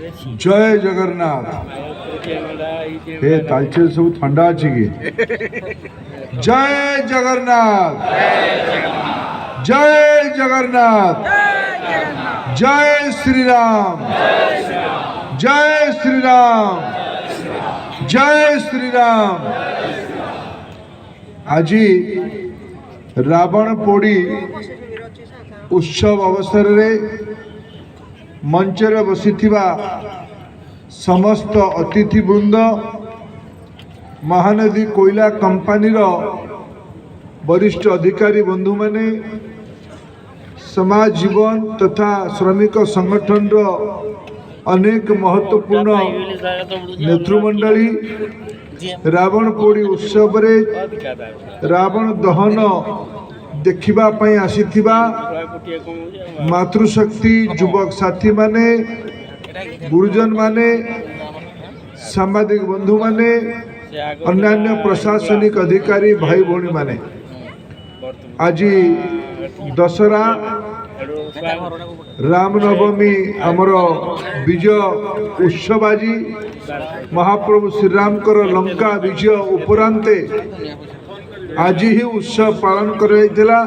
जय जगन्नाथ। हे तालचे सब ठंडा अच्छी की जय जगन्नाथ, जय जगन्नाथ, जय श्री राम, जय श्री राम, जय श्री राम। आज रावण पोड़ी उत्सव अवसर रे मंचरे बसिथिबा समस्त अतिथि वृंद, महानदी कोयला कंपानी वरिष्ठ अधिकारी बंधु माने, समाज जीवन तथा श्रमिक संगठन अनेक महत्वपूर्ण नेतृमंडली रावण पोड़ी उत्सव रे रावण दहन देखिबा पई आसीथिबा मातृशक्ति युवक साथी माने, गुरुजन माने, सामाजिक बंधु माने, अन्यान्य प्रशासनिक अधिकारी भाई भौणी माने, आज दशहरा रामनवमी आमर विजय उत्सव, आज महाप्रभु श्रीराम लंका विजय उपरांते आज ही उत्सव पालन करा।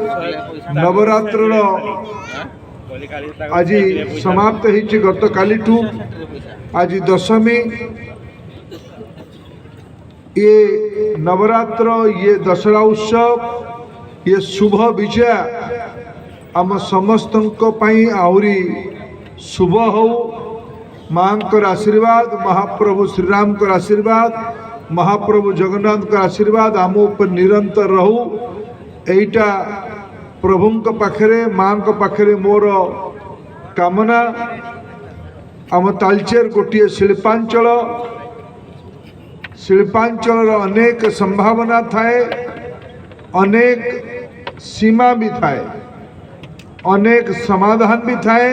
नवरात्र आज समाप्त होती गत काली ठू आज दशमी। ये नवरात्र, ये दशहरा उत्सव, ये शुभ विजय आम समस्त आहरी शुभ हो। माँ को आशीर्वाद, महाप्रभु श्रीराम को आशीर्वाद, महाप्रभु जगन्नाथ का आशीर्वाद आम ऊपर निरंतर रहू। एटा प्रभु पाखरे, माँ को पाखरे मोर कामना। आम तालचेर गोटे शिल्पांचल, शिल्पांचल अनेक संभावना थाए, अनेक सीमा भी थाए, अनेक समाधान भी थाए,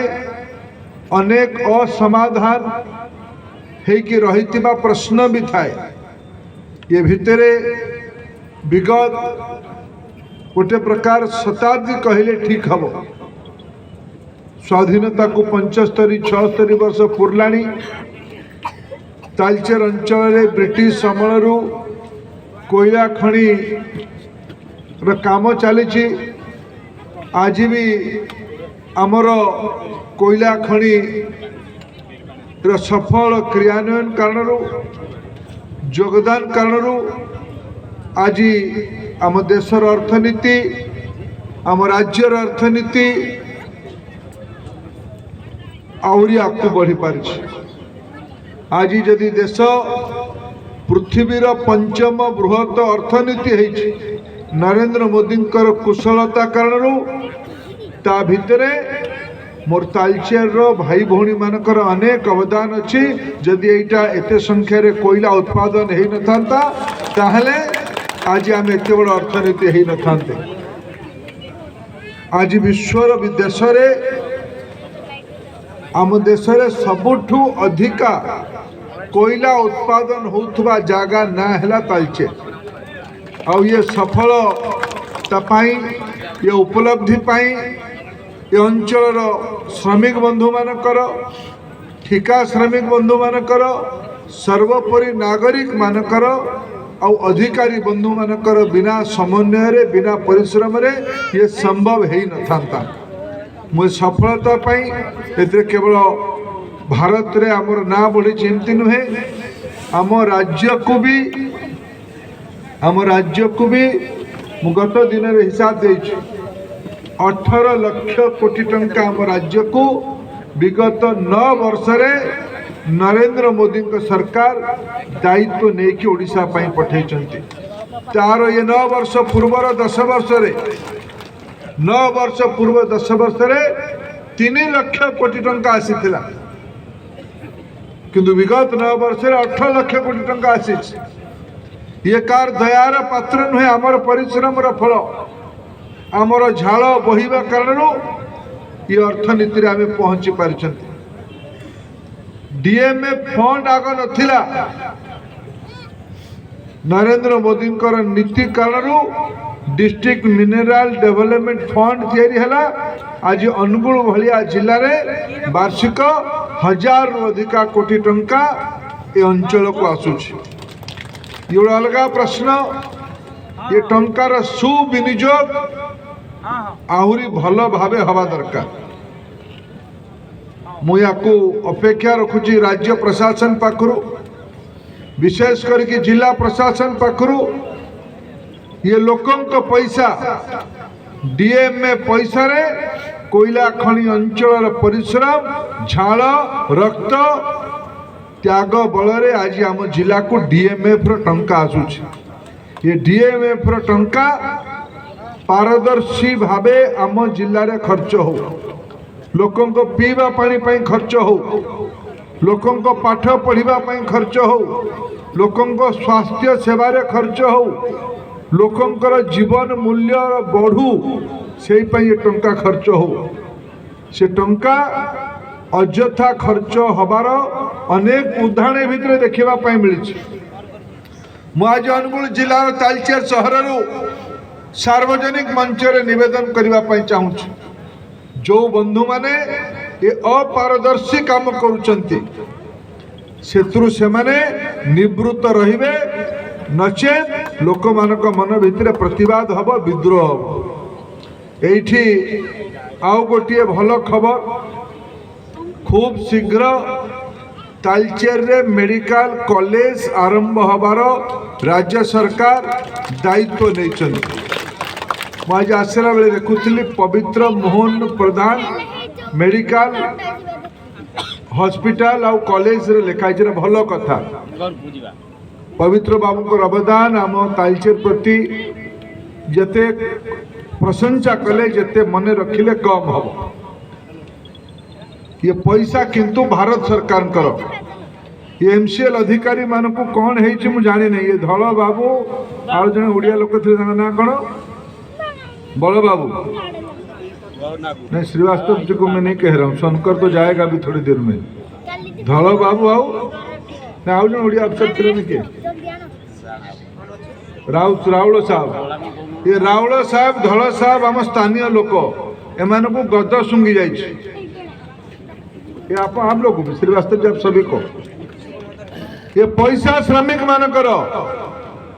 अनेक असमाधान हेकि रहितिबा प्रश्न भी थाए। ये भितरे विगत गोटे प्रकार शताब्दी कहले ठीक हम। स्वाधीनता को 75-76 वर्ष पूर्लाणी। तालचेर अंचल ब्रिटिश समल कोयला खणी काम चली। आज भी आमर कोयला खणी सफल क्रियान्वयन कारण, योगदान कारण आज आम देशर अर्थनीति, आम राज्यर अर्थनीति आहरी आगू बढ़ी पारी। आज जदि देश पृथ्वीर पंचम बृहत अर्थनीति है नरेंद्र मोदी कुशलता कारण, ता भितरे मोर तालचेर भाई भौणी मानकर अनेक अवदान अच्छी। जदि एटा एते संख्या रे कोयला उत्पादन हो नथांता ताहले आज आम एते बड़ अर्थनीति हो नथांते। आज विश्वर देश रे आम देश रे सबुठु अधिका कोयला उत्पादन होथुबा जागा ना हैला तालचेर। आ ये सफलता पाई, ये उपलब्धि पाई ये अंचल श्रमिक बंधु मानकर, ठिका श्रमिक बंधु मानकर, सर्वोपरि नागरिक मानकर और अधिकारी बंधु मानकर बिना समन्वय रे, बिना परिश्रम रे ये संभव है न था। मु सफलता पाई एते केवल भारत रे आमर ना बढ़ी चिंती नुहे, आम राज्य को भी मु गत दिन रे हिसाब दे 18 लाख कोटी टंका आम राज्य को विगत 9 वर्ष रे नरेंद्र मोदी को सरकार दायित्व नहीं कि ओडिशा पाई पठे। तार ये 9 वर्ष पूर्वर 10 वर्ष रे, 9 वर्ष पूर्व 10 वर्ष रे 3 लाख कोटी टंका आसी थिला, किंतु विगत 9 वर्ष रे 18 लाख कोटी टंका आसी। ये कार दयार पात्र नुहे, आमर परिश्रम फल, आमर झाल बहिबा कारण ये अर्थनीति रे आमे पहुंची पारिछंती। डीएमए फंड आग नथिला, नरेंद्र मोदी नीति कारण डिस्ट्रिक्ट मिनरल डेवलपमेंट फंड तैयारी हैला। आज अनुगुल भलिया जिले में वार्षिक 1000 रु अधिका कोटी टंका ये अंचल को आसूची। ये गोटे अलग प्रश्न। ये टंकार सुविनियोग आहरी भल भाव हवा दरकार। मु या अपेक्षा रखुची राज्य प्रशासन पाखरु, विशेष करके जिला प्रशासन पाखरु ये लोकों को पैसा डीएमए पैसा रे कोयला खनि अंचल परिश्रम झाल रक्त त्याग बल रे आज आम जिला को डीएमएफ टंका आसूची। ये डीएमएफ टंका पारदर्शी भावे आम जिले में खर्च हो, लोकों को पीवा पानी पाई खर्च हो, लोकों को पाठ पढ़िबा पाई खर्च हो, लोकों को स्वास्थ्य सेवा रे खर्च हो, लोकों जीवन मूल्य बढ़ू से टंका खर्च हो। से टंका अଯଥା खर्च हबार अनेक उदाहरण भितर देखा मिली। मुझे अनुगुल जिलार तालचेर सहर सार्वजनिक मंच रे निवेदन करने चाहूँ, जो बंधु माने ये अपारदर्शी काम करुचंती सेतु से माने निवृत्त रहिबे, नचेत लोक मानक मन भितर प्रतिवाद हब, विद्रोह हब। एठी आउ गोटे भल खबर, खूब शीघ्र तालचेर रे मेडिकल कॉलेज आरंभ हबार राज्य सरकार दायित्व नहीं। मुझे आसला बेले देखुली पवित्र मोहन प्रधान मेडिकल हॉस्पिटल आउ कॉलेज रे लिखाई भल कथा। पवित्र बाबू को अवदान आम तालचेर प्रति जते प्रशंसा कले जते मन रखिले कम हम। ये पैसा किंतु भारत सरकार करो। ये एमसीएल अधिकारी मान को कौन है मुझे जानी नहीं। ये धल बाबू आउ जने ओडिया लोक थे ना कौन बड़ बाबू नहीं, श्रीवास्तव जी को मैं नहीं कह रहा हूँ, शंकर तो जाएगा भी थोड़ी देर में। धल बाबू आउ जन ओडिया अफसर थे के राउल साहब। ये राउल साहब धल साहब आम स्थानीय लोक एम को गद सुंगी जाइए। ये आप लोग श्रीवास्तव जी आप सभी को ये पैसा श्रमिक मानकर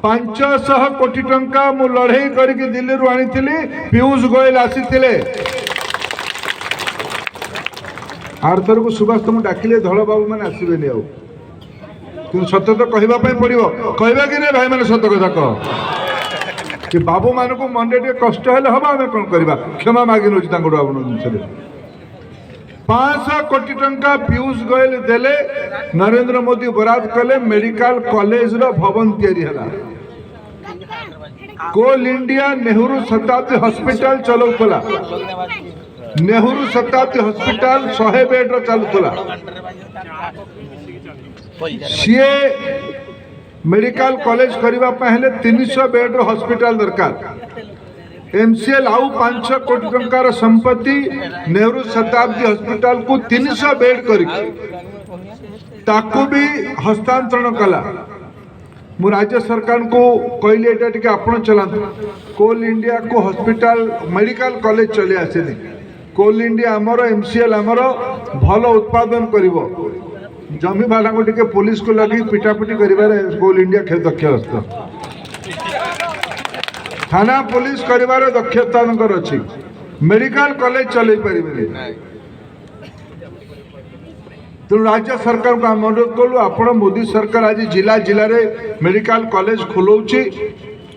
500 कोटी टंका मु लड़ाई करके दिल्ली रू आनी पीयूष गोयल आसी आर थर को सुभाष तुम डाकिले धल बाबू मैंने आसबेनि आउ कि सत्य तो कहवाई पड़ो कहवा कि नहीं भाई मैंने सत कथा कह कि बाबू मान को मन टे कष्ट हेल्ले हम आम कौन करवा क्षमा मागि नौ जिन 500 कोटी टंका पीयूष गोयल देले, नरेंद्र मोदी बराद कले, मेडिकल कॉलेज रो भवन तैयारी हला। कोल इंडिया नेहरू शताब्दी हॉस्पिटल चलौला, नेहरू शताब्दी हॉस्पिटल 100 बेड रो चलुला। सीए मेडिकल कॉलेज करबा पहले 300 बेड रो हॉस्पिटल दरकार। एमसीएल आउ 500 कोटी टंकार संपत्ति नेहरू शताब्दी हॉस्पिटल को 300 बेड ताकू भी हस्तांतरण कला। मु राज्य सरकार को कहले एटा टिके आपण चलांतु। कोल इंडिया को हॉस्पिटल मेडिकल कॉलेज चले आसेनी। कोल इंडिया आमर एमसीएल आमर भल उत्पादन करिवो। जमी वाला को टिके पुलिस को लगी पिटापिटी करिबारे कोल इंडिया खेल दक्ष हस्त थाना पुलिस करिबार दक्षता अच्छी। मेडिकल कॉलेज चल पारे तेणु राज्य सरकार को आम अनुरोध कलु आप मोदी सरकार आज जिला जिले में मेडिकल कॉलेज खोलौची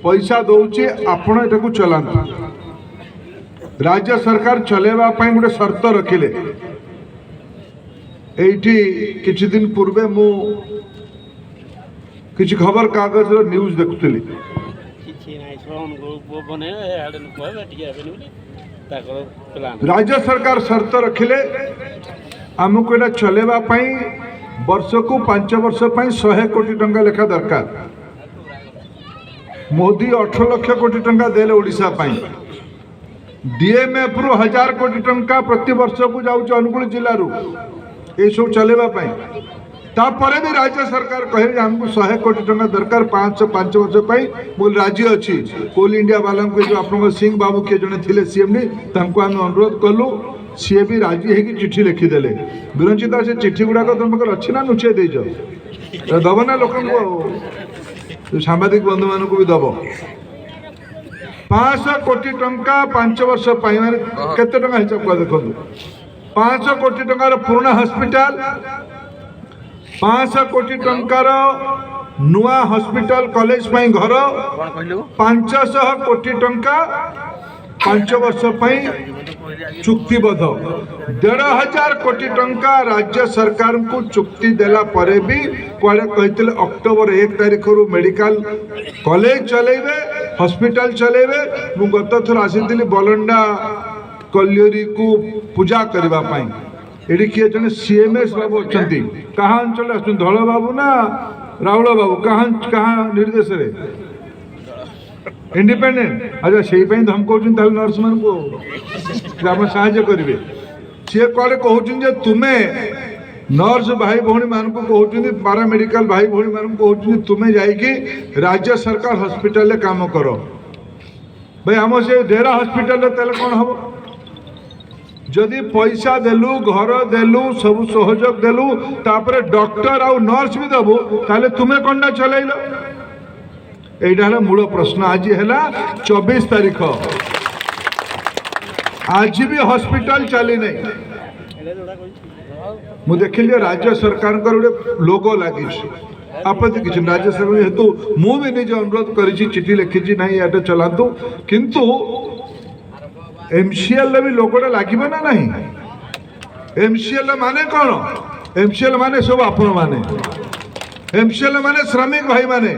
पैसा दौची आपण एटा चलांतु। राज्य सरकार चलेबा पई गोटे शर्त रखिले। एठी किछि दिन पूर्वे मु किछि खबर कागज न्यूज देखुली। राज्य सरकार शर्त रखिले आमको एटा चलेबा पई वर्ष को 5 वर्ष पई 100 कोटी टंका लेखा दरकार। मोदी 18 लाख कोटी टंका देले ओडिशा पई। डीएमएफ रु 1000 कोटी टंका प्रति वर्ष को जाउछ अनुगुल जिल्ला रु ए सब चलेबा पई। तापर भी राज्य सरकार कहे हमको 100 कोटी टंका दरकार 5 वर्ष पई बोल राजी अच्छी। कोल इंडिया वाला को जो आप सिंह बाबू के जने थिले सीएमडी तांको हम अनुरोध कलु सी भी राजी है कि चिठी लिखिदेले विरंचिता से चिठी गुड़ाक तुम पाखे अच्छी ना लुचे देच दब ना लोक सांबादिक बंधु मान भी दब 500 कोटी टंका 5 वर्ष माने केते टंका हिसाब कर देखो 500 कोटी टंकार पुराना हॉस्पिटल 500 कोटी टंकार नुआ हॉस्पिटल कॉलेज घर 500 कोटी टंका 5 वर्ष चुक्तिबद्ध 1500 कोटी टंका राज्य सरकार को चुक्ति देला परे भी कुआड़े कहते अक्टोबर 1 तारीख रु मेडिकल कॉलेज चलेबे हॉस्पिटल चलेबे मु गत थर आसी बलंडा कल्योरी को पूजा करबा पाई एडी किए जने सीएमएस बाबू अछंती कहा अंचल आछन धळ बाबू ना राहुल बाबू कहा निर्देश रे इंडिपेंडेंट अच्छा से धमकाउँ नर्स मान को साहाଯ୍य करेंगे सी कड़े कहते तुम्हें नर्स भाई भौणी मान को कहते पारा मेडिकल भाई भौणी मान को कहते तुम्हें जाइए राज्य सरकार हॉस्पिटल काम कर भाई आम से डेरा हॉस्पिटल तेल कौन हम जदि पैसा देलु घर देलु सब सहयोग देलु तापर डॉक्टर आउ नर्स भी देबु ताले तुम्हें कौन चलैल एटा है मूल प्रश्न आज है 24 तारीख आज भी हॉस्पिटल चली नहीं मु देखिए राज्य सरकार गोटे लोगो लगी आपत्ति किसी राज्य सरकार हेतु मु भी निजे अनुरोध करी चिठी लिखी ना ये चलातु किंतु एमसीएल भी लोगोटा लगे ना नहीं एमसीएल माने कौन एमसीएल माने सब आपण माने एमसीएल माने श्रमिक भाई माने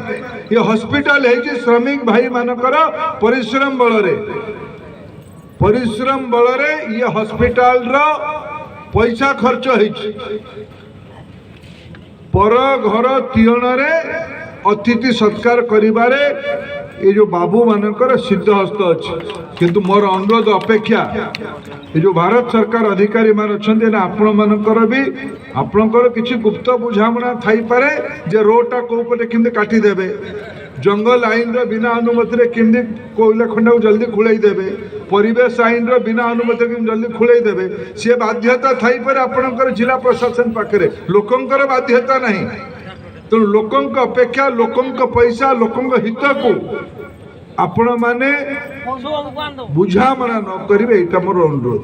ये हॉस्पिटल है श्रमिक भाई मानकर परिश्रम बल रे ये हॉस्पिटल रो पैसा खर्च है पर घर तीयण रे अतिथि सत्कार करिबारे ये जो बाबू मानकर सिद्ध हस्त अच्छे किंतु मोर अनुरोध अपेक्षा ये जो भारत सरकार अधिकारी मान अच्छा ना आपण मानकर भी आपणकर किसी गुप्त बुझामणा थाई पारे जे रोडटा कोपटे किंदे काटी देबे जंगल आईन रो बिना अनुमति रे किंदे कोयला खंडा को जल्दी खुलाई देबे परिवेश आईन रो बिना अनुमति के जल्दी खुलाई देबे से बाध्यता थाई पारे आपणकर जिला प्रशासन पाखरे लोकंकर बाध्यता नहीं तो लोकंक अपेक्षा लोकंक पैसा लोकंक हित को आपण माने बुझामणा न करिवे एटा मोर अनुरोध।